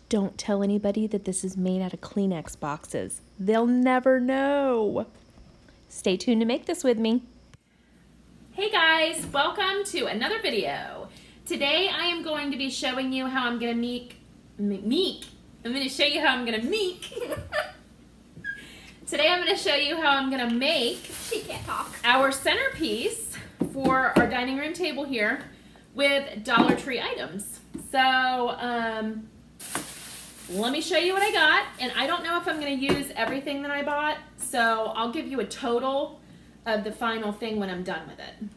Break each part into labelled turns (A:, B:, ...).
A: Don't tell anybody that this is made out of Kleenex boxes. They'll never know. Stay tuned to make this with me.
B: Hey guys, welcome to another video. Today I am going to be showing you how I'm gonna Today I'm gonna show you how I'm gonna make our centerpiece for our dining room table here with Dollar Tree items. So let me show you what I got, and I don't know if I'm going to use everything that I bought, so I'll give you a total of the final thing when I'm done with it.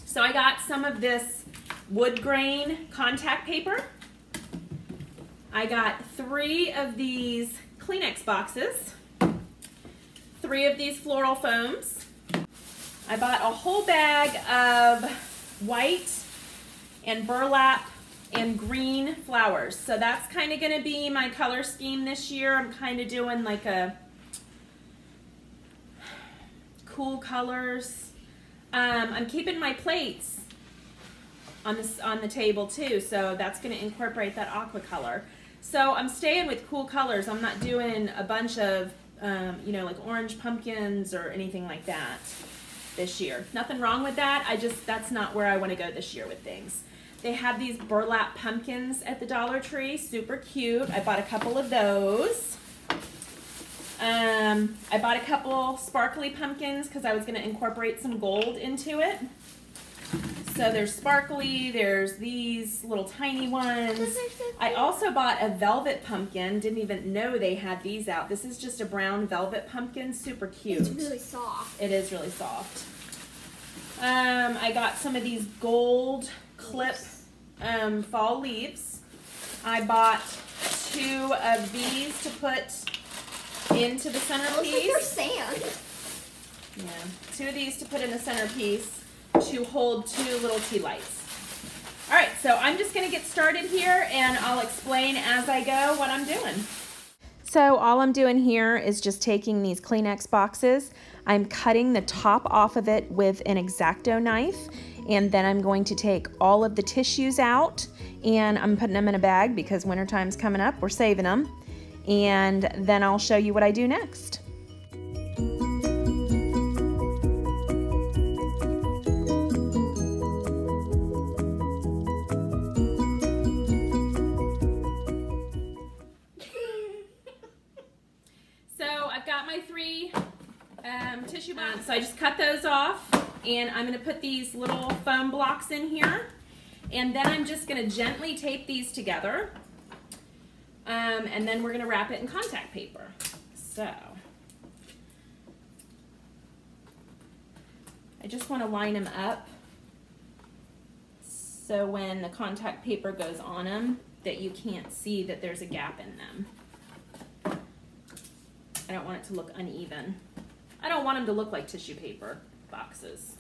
B: So I got some of this wood grain contact paper. I got 3 of these Kleenex boxes, 3 of these floral foams. I bought a whole bag of white and burlap and green flowers. So that's kind of going to be my color scheme this year. I'm kind of doing like a cool colors. I'm keeping my plates on the table too, so that's going to incorporate that aqua color. So I'm staying with cool colors. I'm not doing a bunch of you know, like orange pumpkins or anything like that this year. Nothing wrong with that. That's not where I want to go this year with things. They have these burlap pumpkins at the Dollar Tree, super cute. I bought a couple of those. I bought a couple sparkly pumpkins because I was going to incorporate some gold into it. So there's sparkly, there's these little tiny ones. I also bought a velvet pumpkin, didn't even know they had these out. This is just a brown velvet pumpkin, super cute.
C: It's really soft.
B: It is really soft. I got some of these gold clip fall leaves. I bought 2 of these to put into the centerpiece.
C: Looks like they're sand.
B: Yeah, 2 of these to put in the centerpiece to hold 2 little tea lights. All right, so I'm just gonna get started here and I'll explain as I go what I'm doing.
A: So all I'm doing here is just taking these Kleenex boxes. I'm cutting the top off of it with an X-Acto knife, and then I'm going to take all of the tissues out and I'm putting them in a bag because wintertime's coming up, we're saving them. And then I'll show you what I do next.
B: Tissue box. So I just cut those off, and I'm going to put these little foam blocks in here, and then I'm just going to gently tape these together, and then we're going to wrap it in contact paper. So I just want to line them up so when the contact paper goes on them that you can't see that there's a gap in them. I don't want it to look uneven. I don't want them to look like tissue paper boxes.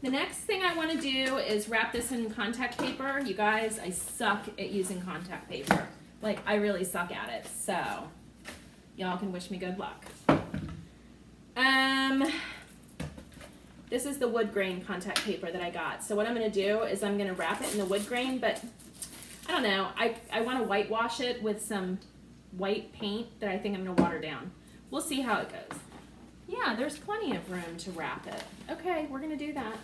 B: The next thing I want to do is wrap this in contact paper. You guys, I suck at using contact paper. Like, I really suck at it. So, y'all can wish me good luck. This is the wood grain contact paper that I got. So what I'm going to do is I'm going to wrap it in the wood grain, but I don't know. I want to whitewash it with some white paint that I think I'm going to water down. We'll see how it goes. Yeah, there's plenty of room to wrap it. Okay, we're gonna do that.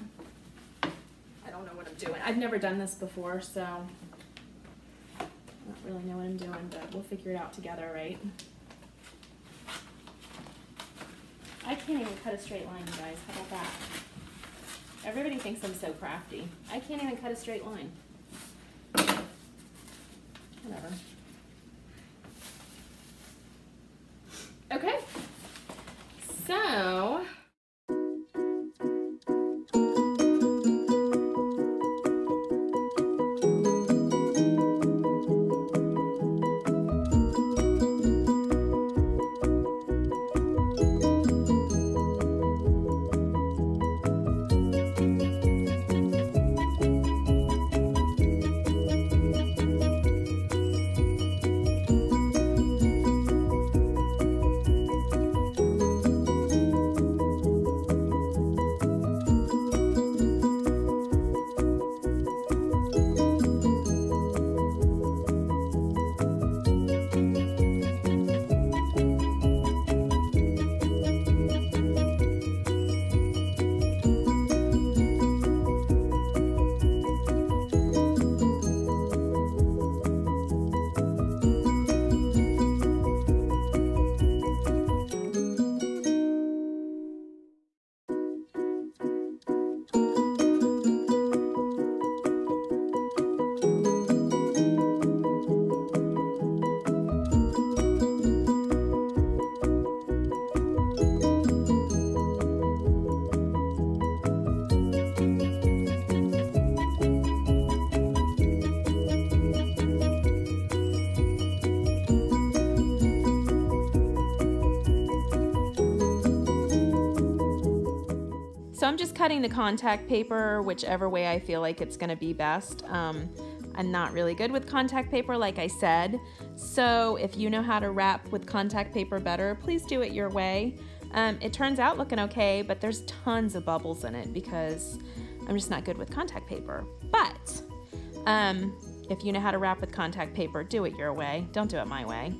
B: I don't know what I'm doing. I've never done this before, so I don't really know what I'm doing, but we'll figure it out together, right? I can't even cut a straight line, you guys. How about that? Everybody thinks I'm so crafty. I can't even cut a straight line. Whatever. Okay. So,
A: So I'm just cutting the contact paper whichever way I feel like it's gonna be best. I'm not really good with contact paper, like I said. So if you know how to wrap with contact paper better, please do it your way. It turns out looking okay, but there's tons of bubbles in it because I'm just not good with contact paper. But if you know how to wrap with contact paper, do it your way. Don't do it my way.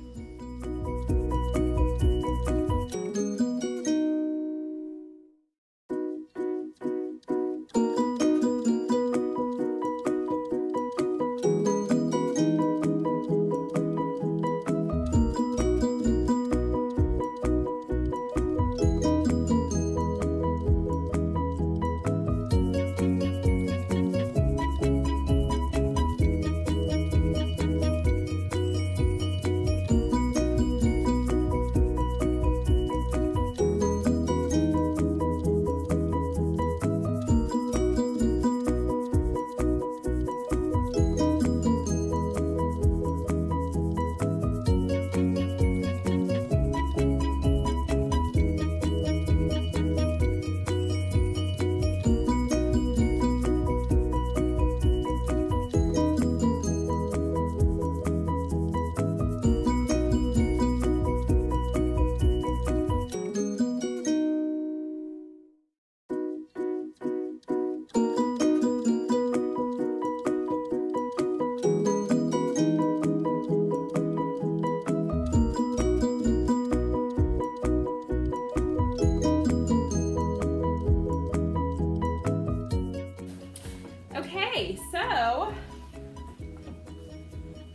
A: Okay, so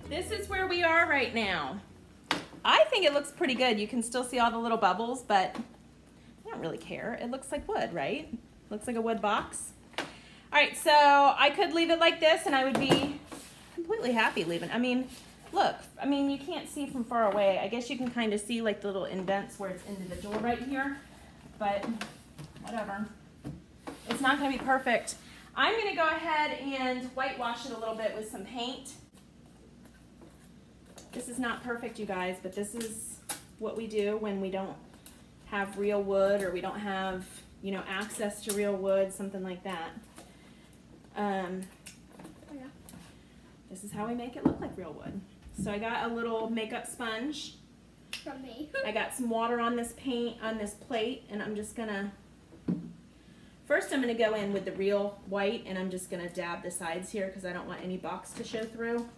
A: this is where we are right now. I think it looks pretty good. You can still see all the little bubbles, but I don't really care. It looks like wood, right? Looks like a wood box. All right, so I could leave it like this and I would be completely happy leaving. I mean, look, I mean, you can't see from far away. I guess you can kind of see like the little indents where it's individual right here, but whatever. It's not gonna be perfect. I'm gonna go ahead and whitewash it a little bit with some paint. This is not perfect, you guys, but this is what we do when we don't have real wood or we don't have, you know, access to real wood, something like that. This is how we make it look like real wood. So I got a little makeup sponge.
C: From me.
A: I got some water on this paint, on this plate, and I'm just gonna, first I'm gonna go in with the real white and I'm just gonna dab the sides here because I don't want any box to show through.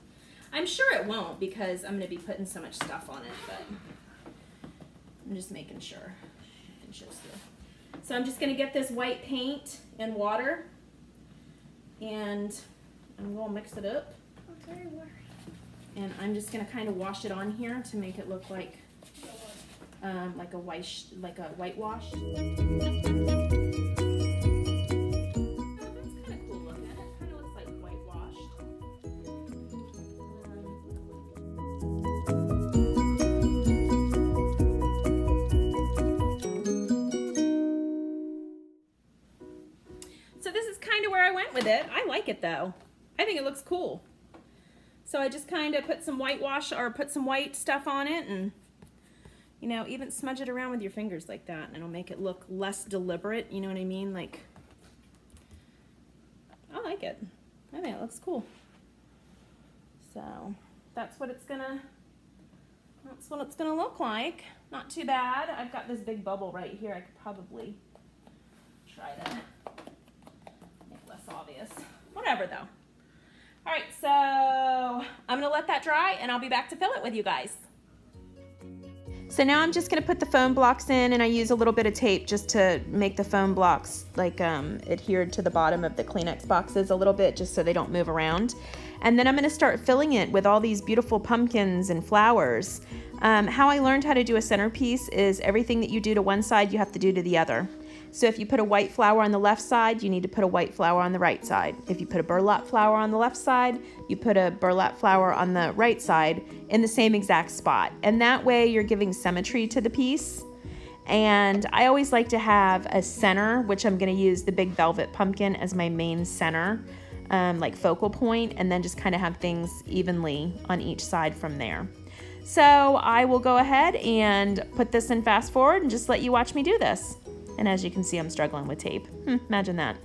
A: I'm sure it won't because I'm gonna be putting so much stuff on it, but I'm just making sure it shows through. So I'm just gonna get this white paint and water and I'm gonna mix it up.
C: Okay,
A: and I'm just gonna kind of wash it on here to make it look like a whitewash. That's kind of cool looking. It kind of looks like whitewashed. So this is kind of where I went with it. I like it though. I think it looks cool. So I just kind of put some whitewash or put some white stuff on it and, you know, even smudge it around with your fingers like that and it'll make it look less deliberate, you know what I mean? Like, I like it. I think it looks cool. So that's what it's gonna look like. Not too bad. I've got this big bubble right here. I could probably try to make it less obvious. Whatever though. All right, so I'm gonna let that dry and I'll be back to fill it with you guys. So now I'm just gonna put the foam blocks in and I use a little bit of tape just to make the foam blocks like adhered to the bottom of the Kleenex boxes a little bit just so they don't move around. And then I'm gonna start filling it with all these beautiful pumpkins and flowers. How I learned how to do a centerpiece is everything that you do to one side you have to do to the other. So if you put a white flower on the left side, you need to put a white flower on the right side. If you put a burlap flower on the left side, you put a burlap flower on the right side in the same exact spot. And that way you're giving symmetry to the piece. And I always like to have a center, which I'm gonna use the big velvet pumpkin as my main center, like focal point, and then just kind of have things evenly on each side from there. So I will go ahead and put this in fast forward and just let you watch me do this. And as you can see, I'm struggling with tape. Imagine that.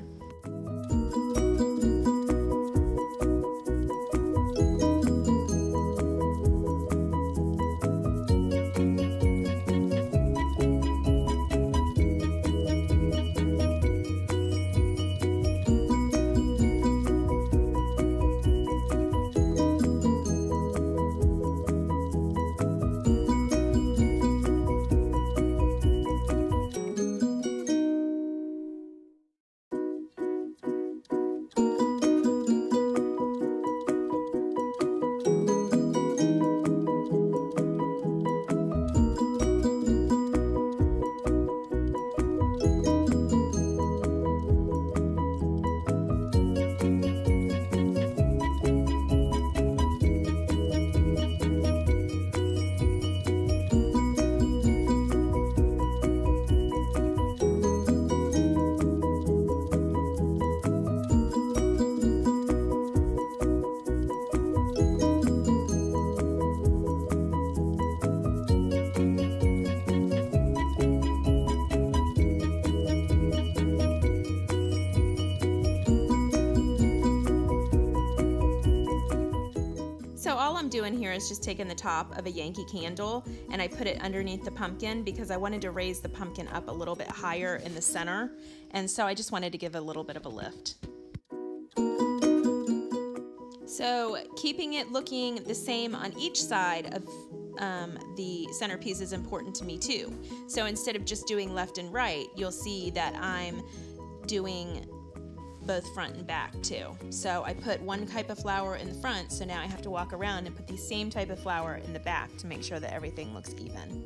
A: So all I'm doing here is just taking the top of a Yankee candle and I put it underneath the pumpkin because I wanted to raise the pumpkin up a little bit higher in the center. And so I just wanted to give a little bit of a lift. So keeping it looking the same on each side of the centerpiece is important to me too. So instead of just doing left and right, you'll see that I'm doing both front and back too. So I put one type of flower in the front, so now I have to walk around and put the same type of flower in the back to make sure that everything looks even.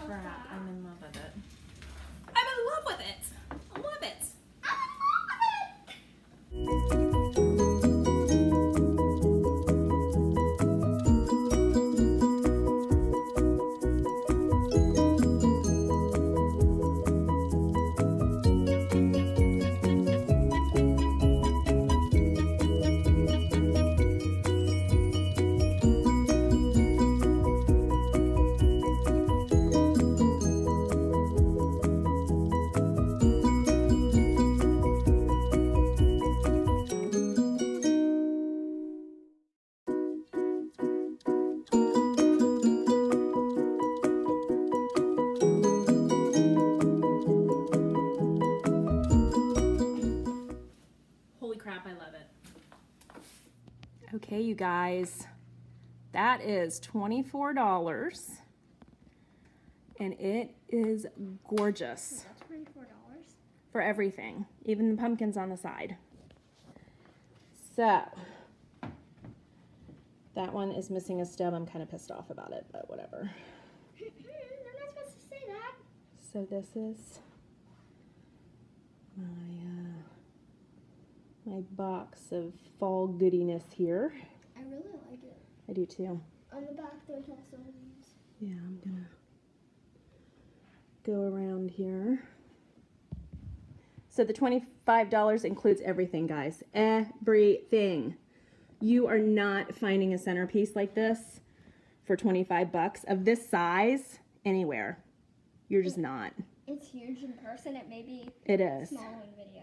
A: Crap, I'm in love with it.
B: I'm in love with it. I love it. Holy crap, I love it.
A: Okay, you guys, that is $24 and it is gorgeous.
C: That's $24.
A: For everything, even the pumpkins on the side. So, that one is missing a stub. I'm kind of pissed off about it, but whatever.
C: They're not supposed to say that.
A: So this is my box of fall goodiness here.
C: I really like it.
A: I do too.
C: On the back, there's also these.
A: Yeah, I'm gonna go around here. So the $25 includes everything, guys. Everything. You are not finding a centerpiece like this for 25 bucks of this size anywhere. You're just not.
C: It's huge in person. It may be
A: It is.
C: small in video.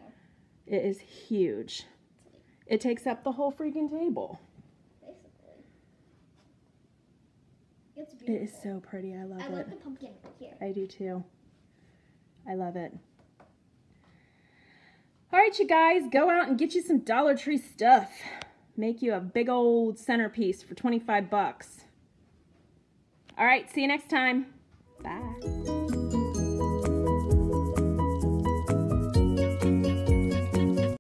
A: It is huge. It takes up the whole freaking table.
C: Basically. It's beautiful.
A: It is so pretty. I love it.
C: I love the pumpkin right here.
A: I do too. I love it. All right, you guys, go out and get you some Dollar Tree stuff. Make you a big old centerpiece for 25 bucks. All right, see you next time. Bye.